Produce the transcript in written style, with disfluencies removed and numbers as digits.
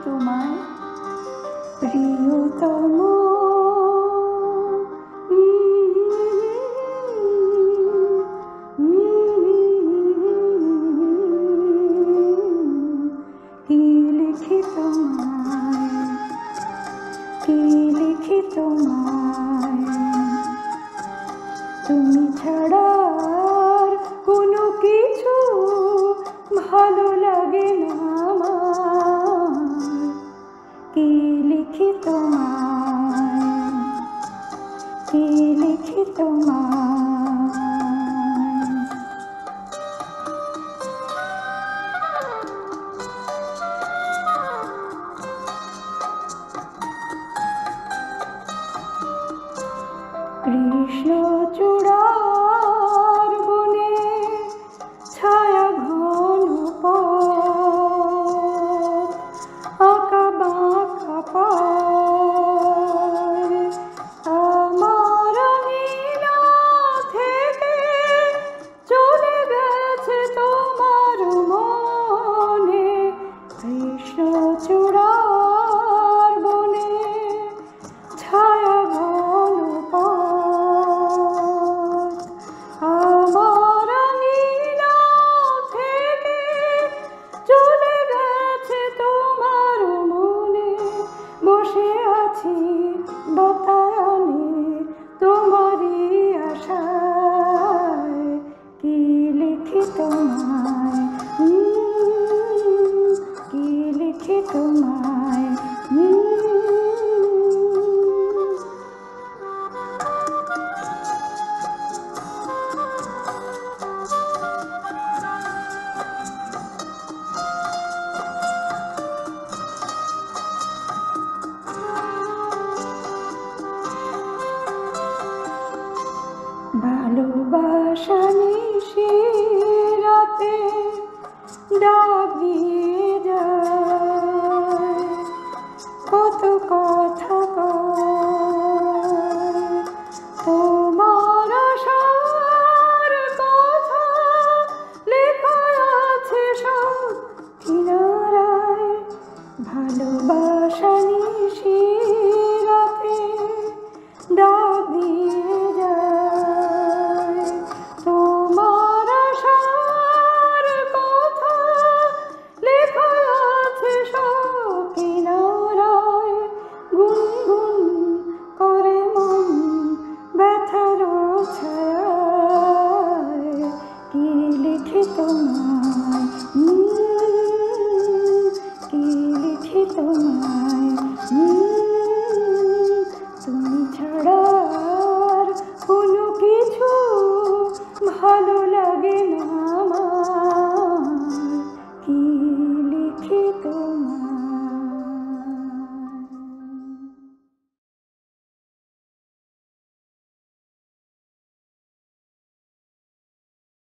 তোমায় প্রিয়তম। কি লিখি তোমায়, কি লিখি তোমায়, তুমি ছাড়া আর কোনো কিছু ভালো লাগে না আমার। কি লিখি তোমায়, কি লিখি তোমায়। কৃষ্ণচূড়ার বনে ছায়া ঘন পথ, আঁকা বাঁকা পায় আমার নীলা থেকে চলে গেছে তোমার মনে। কৃষ্ণচূড়ার বনে ছায়া ঘন পথ, আমার নীলা থেকে চলে গেছে তোমার মনে। বসে আছি বাতায়নে তোমারই আশায়। কি লিখি তোমায়, কি লিখি তোমায়। ভালোবাসা নিশি রাতে ডাক দিয়ে যায়, কত কথা কয় তোমার আশার কথা লেখা আছে সব কিনারায়। ভালোবাসা নিশি রাতে ডাক দিয়ে যায়, তোমার আশার কথা লেখা আছে সব কিনারায়। গুনগুন করে মন ব্যথার ছায়ায়। কি লিখি তোমায়, কি লিখি তোমায়।